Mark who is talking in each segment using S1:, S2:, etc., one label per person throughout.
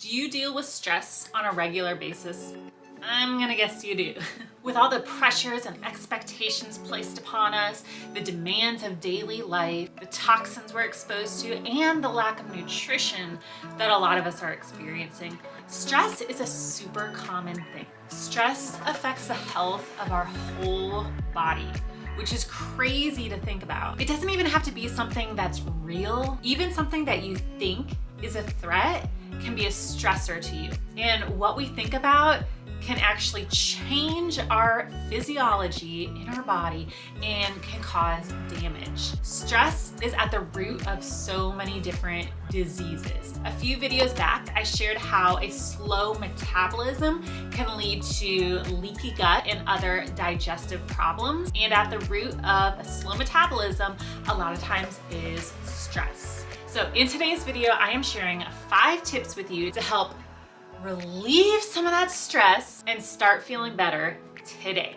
S1: Do you deal with stress on a regular basis? I'm gonna guess you do. With all the pressures and expectations placed upon us, the demands of daily life, the toxins we're exposed to, and the lack of nutrition that a lot of us are experiencing, stress is a super common thing. Stress affects the health of our whole body, which is crazy to think about. It doesn't even have to be something that's real. Even something that you think is a threat can be a stressor to you. And what we think about can actually change our physiology in our body and can cause damage. Stress is at the root of so many different diseases. A few videos back, I shared how a slow metabolism can lead to leaky gut and other digestive problems. And at the root of a slow metabolism, a lot of times is stress. So in today's video, I am sharing 5 tips with you to help relieve some of that stress and start feeling better today.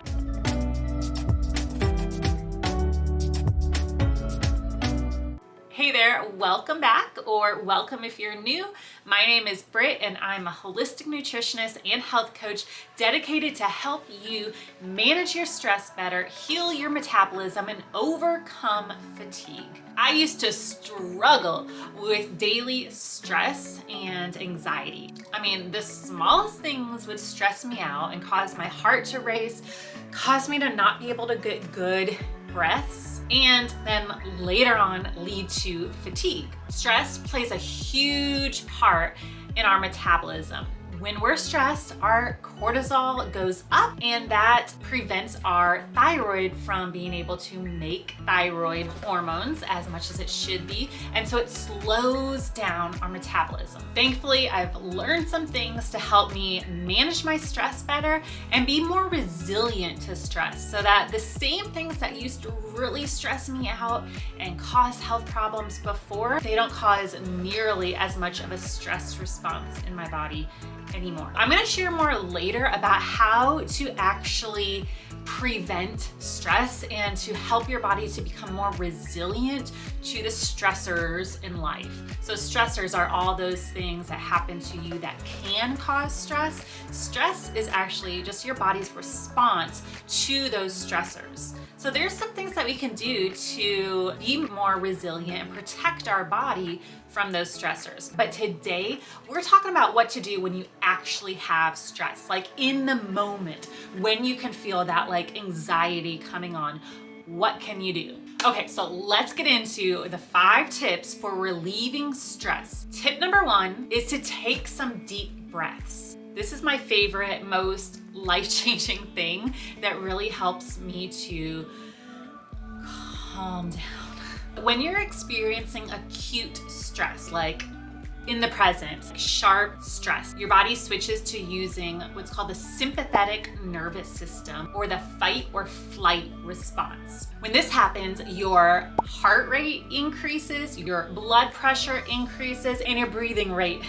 S1: Hey there, welcome back, or welcome if you're new. My name is Britt and I'm a holistic nutritionist and health coach dedicated to help you manage your stress better, heal your metabolism, and overcome fatigue. I used to struggle with daily stress and anxiety. I mean, the smallest things would stress me out and cause my heart to race, cause me to not be able to get good breaths, and then later on lead to fatigue. Stress plays a huge part in our metabolism. When we're stressed, our cortisol goes up, and that prevents our thyroid from being able to make thyroid hormones as much as it should be. And so it slows down our metabolism. Thankfully, I've learned some things to help me manage my stress better and be more resilient to stress, so that the same things that used to really stress me out and cause health problems before, they don't cause nearly as much of a stress response in my body anymore. I'm gonna share more later about how to actually prevent stress and to help your body to become more resilient to the stressors in life. So stressors are all those things that happen to you that can cause stress. Stress is actually just your body's response to those stressors. So there's some things that we can do to be more resilient and protect our body from those stressors. But today, we're talking about what to do when you actually have stress, like in the moment, when you can feel that like anxiety coming on. What can you do? Okay, so let's get into the 5 tips for relieving stress. Tip number 1 is to take some deep breaths. This is my favorite, most life-changing thing that really helps me to calm down. When you're experiencing acute stress, like in the present, sharp stress, your body switches to using what's called the sympathetic nervous system, or the fight or flight response. When this happens, your heart rate increases, your blood pressure increases, and your breathing rate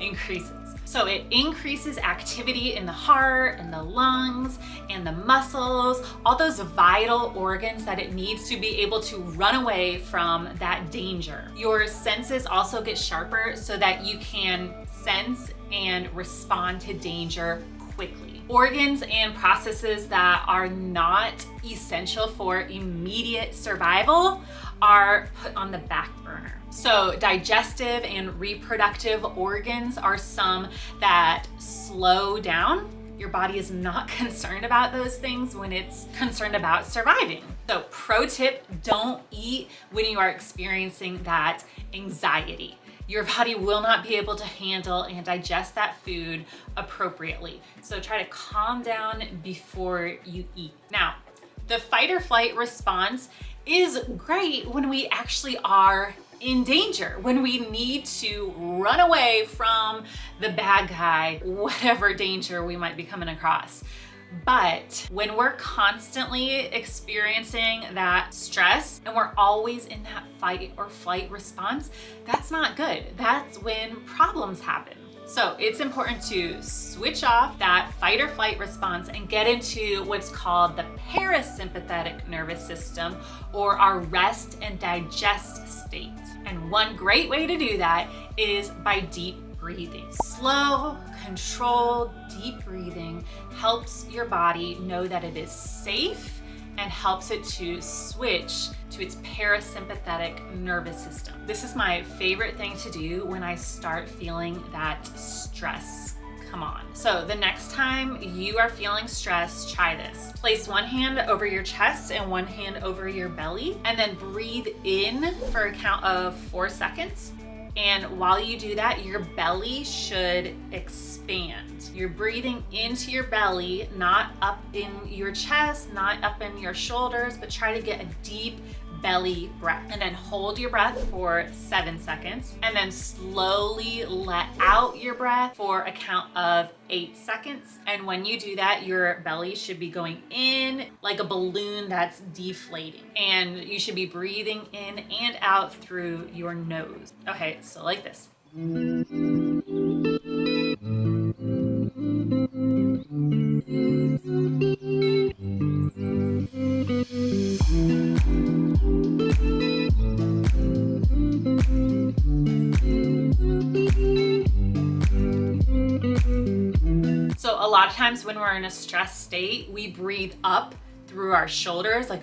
S1: increases. So it increases activity in the heart and the lungs and the muscles, all those vital organs that it needs to be able to run away from that danger. Your senses also get sharper so that you can sense and respond to danger quickly. Organs and processes that are not essential for immediate survival are put on the back burner. So digestive and reproductive organs are some that slow down. Your body is not concerned about those things when it's concerned about surviving. So pro tip, don't eat when you are experiencing that anxiety. Your body will not be able to handle and digest that food appropriately. So try to calm down before you eat. Now, the fight or flight response is great when we actually are in danger, when we need to run away from the bad guy, whatever danger we might be coming across. But when we're constantly experiencing that stress and we're always in that fight or flight response, that's not good. That's when problems happen. So it's important to switch off that fight or flight response and get into what's called the parasympathetic nervous system, or our rest and digest state. And one great way to do that is by deep breathing. Slow, controlled, deep breathing helps your body know that it is safe and helps it to switch to its parasympathetic nervous system. This is my favorite thing to do when I start feeling that stress come on. So the next time you are feeling stressed, try this. Place one hand over your chest and one hand over your belly, and then breathe in for a count of 4 seconds. And while you do that, your belly should expand. You're breathing into your belly, not up in your chest, not up in your shoulders, but try to get a deep belly breath. And then hold your breath for 7 seconds, and then slowly let out your breath for a count of 8 seconds. And when you do that, your belly should be going in like a balloon that's deflating. And you should be breathing in and out through your nose. Okay, so like this. So a lot of times when we're in a stressed state, we breathe up through our shoulders, like,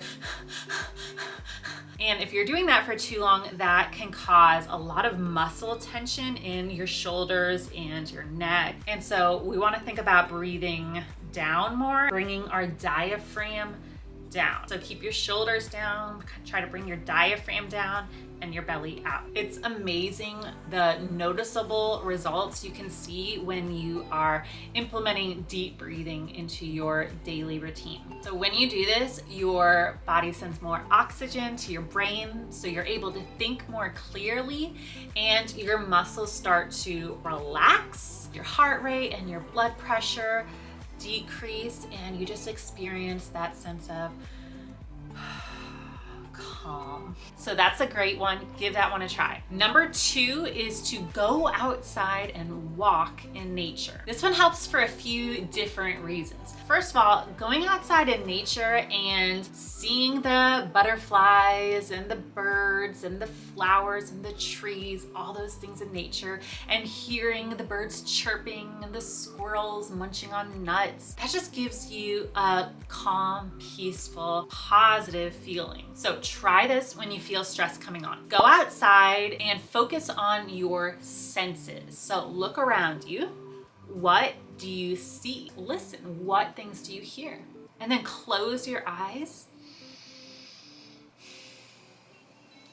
S1: and if you're doing that for too long, that can cause a lot of muscle tension in your shoulders and your neck. And so we want to think about breathing down more, bringing our diaphragm down. So keep your shoulders down, try to bring your diaphragm down and your belly out. It's amazing the noticeable results you can see when you are implementing deep breathing into your daily routine. So when you do this, your body sends more oxygen to your brain, so you're able to think more clearly, and your muscles start to relax, your heart rate and your blood pressure decrease, and you just experience that sense of calm. So that's a great one. Give that one a try. Number 2 is to go outside and walk in nature. This one helps for a few different reasons. First of all, going outside in nature and seeing the butterflies and the birds and the flowers and the trees, all those things in nature, and hearing the birds chirping and the squirrels munching on nuts, that just gives you a calm, peaceful, positive feeling. So try this when you feel stress coming on. Go outside and focus on your senses. So look around you. What do you see? Listen, what things do you hear? And then close your eyes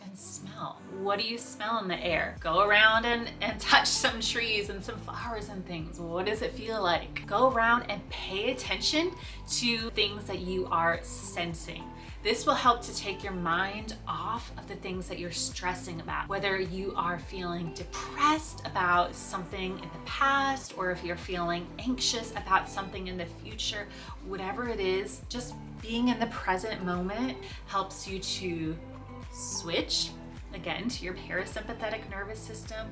S1: and smell. What do you smell in the air? Go around and touch some trees and some flowers and things. What does it feel like? Go around and pay attention to things that you are sensing. This will help to take your mind off of the things that you're stressing about. Whether you are feeling depressed about something in the past, or if you're feeling anxious about something in the future, whatever it is, just being in the present moment helps you to switch again to your parasympathetic nervous system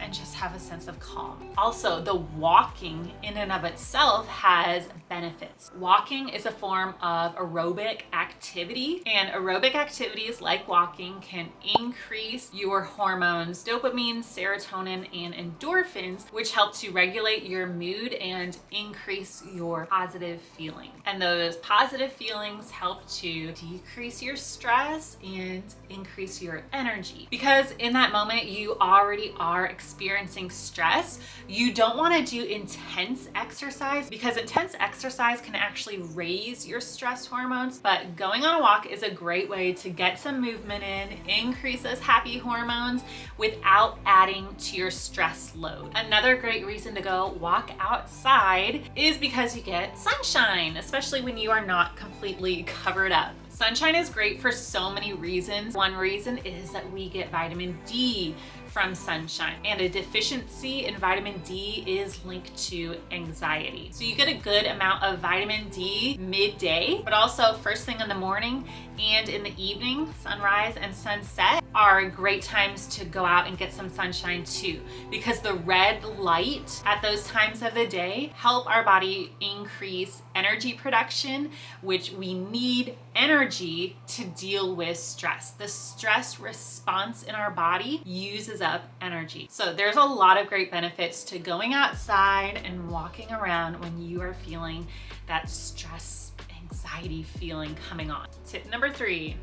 S1: and just have a sense of calm. Also, the walking in and of itself has benefits. Walking is a form of aerobic activity, and aerobic activities like walking can increase your hormones, dopamine, serotonin, and endorphins, which help to regulate your mood and increase your positive feeling. And those positive feelings help to decrease your stress and increase your energy. Because in that moment, you already are experiencing stress. You don't want to do intense exercise, because intense exercise can actually raise your stress hormones. But going on a walk is a great way to get some movement in, increase those happy hormones without adding to your stress load. Another great reason to go walk outside is because you get sunshine, especially when you are not completely covered up. Sunshine is great for so many reasons. One reason is that we get vitamin D from sunshine, and a deficiency in vitamin D is linked to anxiety. So you get a good amount of vitamin D midday, but also first thing in the morning and in the evening. Sunrise and sunset are great times to go out and get some sunshine too, because the red light at those times of the day help our body increase energy production, which we need energy to deal with stress. The stress response in our body uses up energy. So there's a lot of great benefits to going outside and walking around when you are feeling that stress, anxiety feeling coming on. Tip number 3,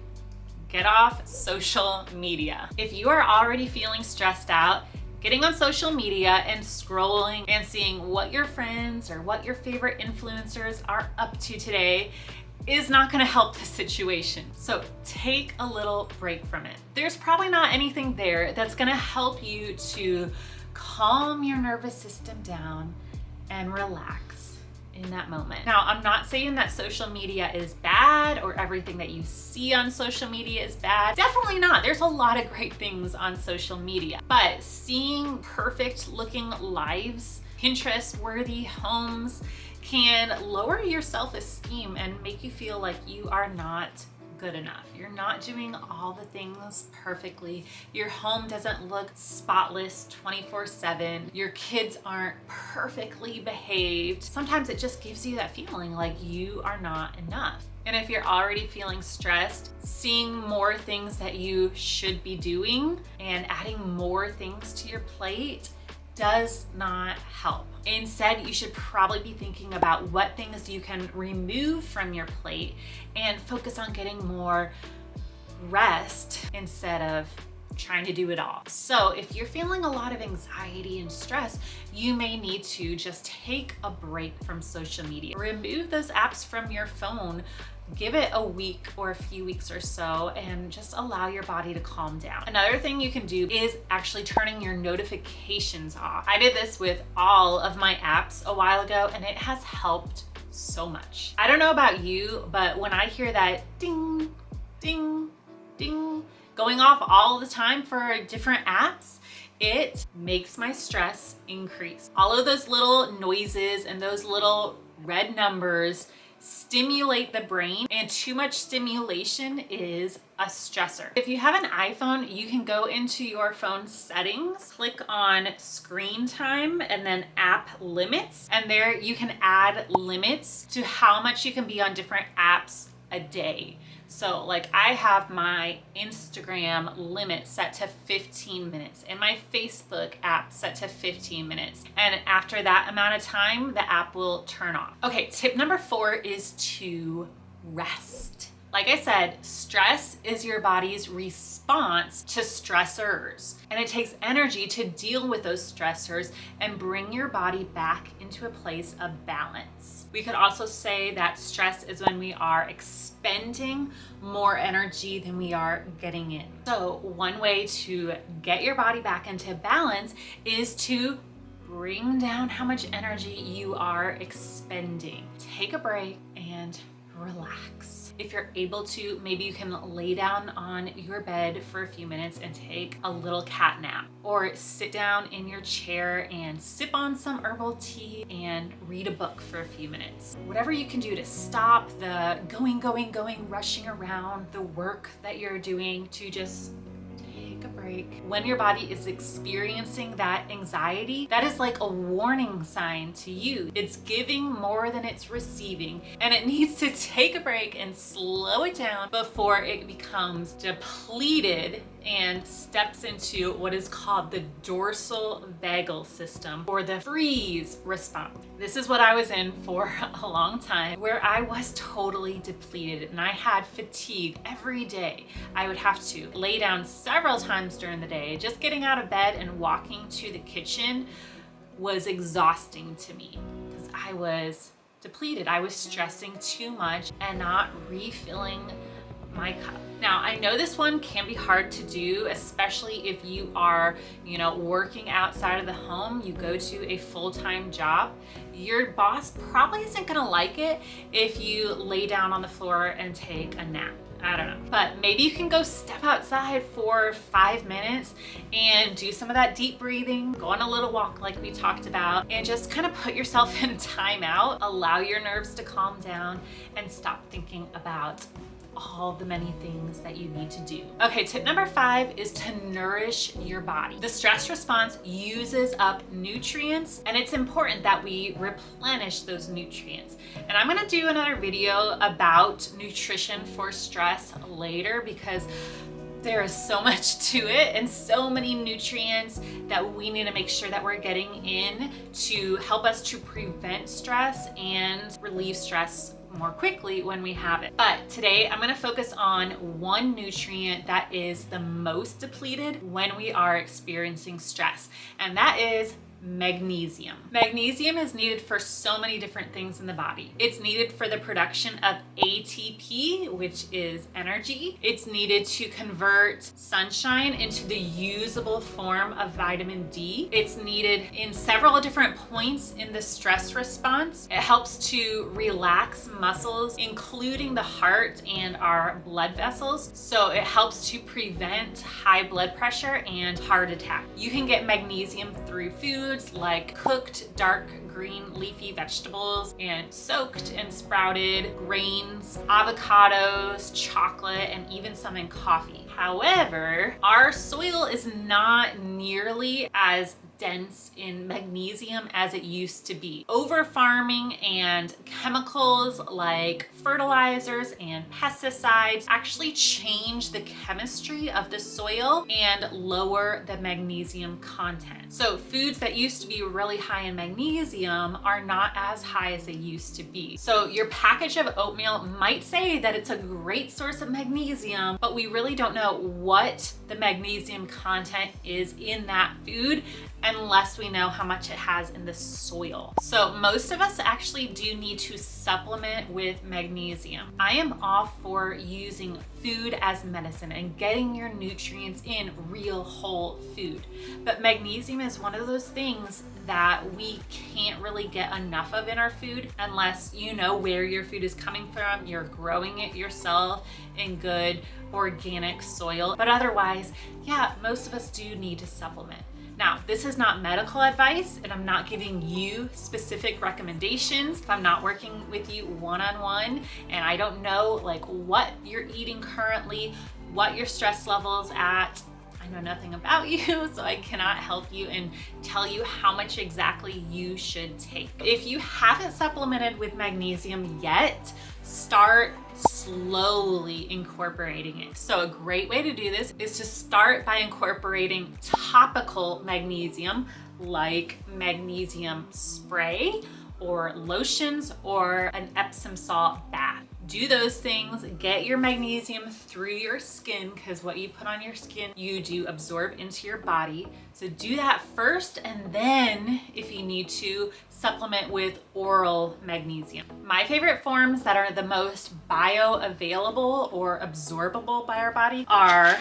S1: get off social media. If you are already feeling stressed out, getting on social media and scrolling and seeing what your friends or what your favorite influencers are up to today is not gonna help the situation. So take a little break from it. There's probably not anything there that's gonna help you to calm your nervous system down and relax in that moment. Now, I'm not saying that social media is bad or everything that you see on social media is bad. Definitely not. There's a lot of great things on social media, but seeing perfect looking lives, Pinterest-worthy homes can lower your self-esteem and make you feel like you are not good enough. You're not doing all the things perfectly. Your home doesn't look spotless 24/7. Your kids aren't perfectly behaved. Sometimes it just gives you that feeling like you are not enough. And if you're already feeling stressed, seeing more things that you should be doing and adding more things to your plate does not help. Instead, you should probably be thinking about what things you can remove from your plate and focus on getting more rest instead of trying to do it all. So if you're feeling a lot of anxiety and stress, you may need to just take a break from social media. Remove those apps from your phone. Give it a week or a few weeks or so and just allow your body to calm down. Another thing you can do is actually turning your notifications off. I did this with all of my apps a while ago and it has helped so much. I don't know about you, but when I hear that ding, ding, ding, going off all the time for different apps, it makes my stress increase. All of those little noises and those little red numbers stimulate the brain, and too much stimulation is a stressor. If you have an iPhone, you can go into your phone settings, click on screen time and then app limits, and there you can add limits to how much you can be on different apps a day. So like I have my Instagram limit set to 15 minutes and my Facebook app set to 15 minutes. And after that amount of time, the app will turn off. Okay, tip number 4 is to rest. Like I said, stress is your body's response to stressors, and it takes energy to deal with those stressors and bring your body back into a place of balance. We could also say that stress is when we are expending more energy than we are getting in. So one way to get your body back into balance is to bring down how much energy you are expending. Take a break and relax. If you're able to, maybe you can lay down on your bed for a few minutes and take a little cat nap, or sit down in your chair and sip on some herbal tea and read a book for a few minutes. Whatever you can do to stop the going, rushing around, the work that you're doing, to just take a break. When your body is experiencing that anxiety, that is like a warning sign to you. It's giving more than it's receiving, and it needs to take a break and slow it down before it becomes depleted and steps into what is called the dorsal vagal system, or the freeze response. This is what I was in for a long time, where I was totally depleted and I had fatigue every day. I would have to lay down several times during the day. Just getting out of bed and walking to the kitchen was exhausting to me because I was depleted. I was stressing too much and not refilling my cup. Now, I know this one can be hard to do, especially if you are, working outside of the home, you go to a full-time job. Your boss probably isn't gonna like it if you lay down on the floor and take a nap. I don't know, but maybe you can go step outside for 5 minutes and do some of that deep breathing, go on a little walk like we talked about, and just kind of put yourself in timeout, allow your nerves to calm down and stop thinking about all the many things that you need to do. Okay, tip number 5 is to nourish your body. The stress response uses up nutrients, and it's important that we replenish those nutrients. And I'm gonna do another video about nutrition for stress later, because there is so much to it and so many nutrients that we need to make sure that we're getting in to help us to prevent stress and relieve stress more quickly when we have it. But today I'm going to focus on one nutrient that is the most depleted when we are experiencing stress, and that is magnesium. Magnesium is needed for so many different things in the body. It's needed for the production of ATP, which is energy. It's needed to convert sunshine into the usable form of vitamin D. It's needed in several different points in the stress response. It helps to relax muscles, including the heart and our blood vessels. So it helps to prevent high blood pressure and heart attack. You can get magnesium through foods like cooked dark green leafy vegetables and soaked and sprouted grains, avocados, chocolate, and even some in coffee. However, our soil is not nearly as dense in magnesium as it used to be. Over farming and chemicals like fertilizers and pesticides actually change the chemistry of the soil and lower the magnesium content. So foods that used to be really high in magnesium are not as high as they used to be. So your package of oatmeal might say that it's a great source of magnesium, but we really don't know what the magnesium content is in that food unless we know how much it has in the soil. So most of us actually do need to supplement with magnesium. I am all for using food as medicine and getting your nutrients in real whole food. But magnesium is one of those things that we can't really get enough of in our food unless you know where your food is coming from, you're growing it yourself in good organic soil. But otherwise, yeah, most of us do need to supplement. Now, this is not medical advice, and I'm not giving you specific recommendations. If I'm not working with you one-on-one and I don't know like what you're eating currently, what your stress level's at, I know nothing about you, so I cannot help you and tell you how much exactly you should take. If you haven't supplemented with magnesium yet, start slowly incorporating it. So a great way to do this is to start by incorporating topical magnesium like magnesium spray or lotions or an Epsom salt bath. Do those things, get your magnesium through your skin, because what you put on your skin, you do absorb into your body. So do that first, and then if you need to, supplement with oral magnesium. My favorite forms that are the most bioavailable or absorbable by our body are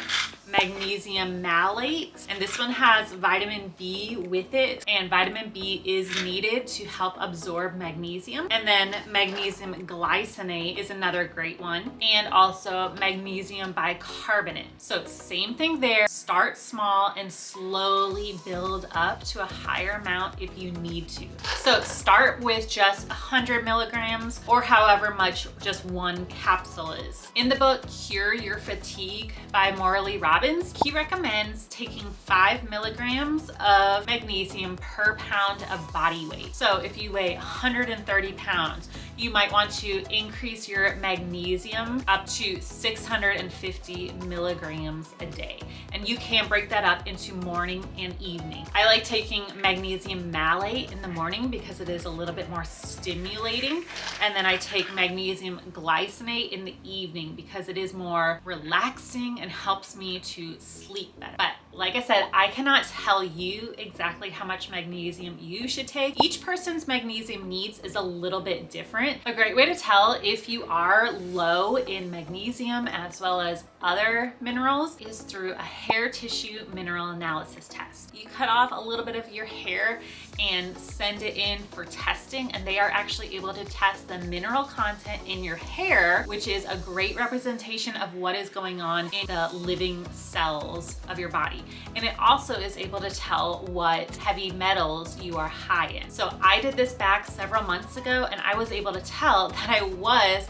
S1: magnesium malate, and this one has vitamin B with it, and vitamin B is needed to help absorb magnesium. And then magnesium glycinate is another great one, and also magnesium bicarbonate. So same thing there, start small and slowly build up to a higher amount if you need to. So start with just 100 milligrams or however much just one capsule is. In the book Cure Your Fatigue by Morley Robbins, he recommends taking 5 milligrams of magnesium per pound of body weight. So if you weigh 130 pounds, you might want to increase your magnesium up to 650 milligrams a day. And you can break that up into morning and evening. I like taking magnesium malate in the morning because it is a little bit more stimulating. And then I take magnesium glycinate in the evening because it is more relaxing and helps me to sleep better. But like I said, I cannot tell you exactly how much magnesium you should take. Each person's magnesium needs is a little bit different. A great way to tell if you are low in magnesium as well as other minerals is through a hair tissue mineral analysis test. You cut off a little bit of your hair and send it in for testing, and they are actually able to test the mineral content in your hair, which is a great representation of what is going on in the living cells of your body. And it also is able to tell what heavy metals you are high in. So I did this back several months ago, and I was able to tell that I was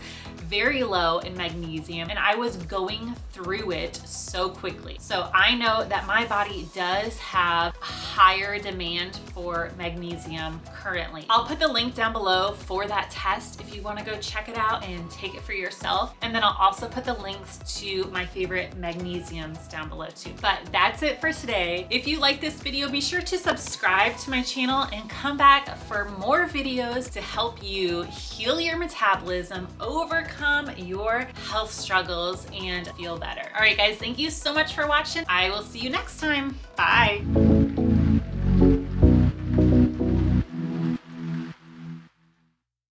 S1: very low in magnesium, and I was going through it so quickly. So I know that my body does have a higher demand for magnesium currently. I'll put the link down below for that test if you want to go check it out and take it for yourself. And then I'll also put the links to my favorite magnesiums down below too. But that's it for today. If you like this video, be sure to subscribe to my channel and come back for more videos to help you heal your metabolism, overcome your health struggles, and feel better. All right, guys, thank you so much for watching. I will see you next time. Bye.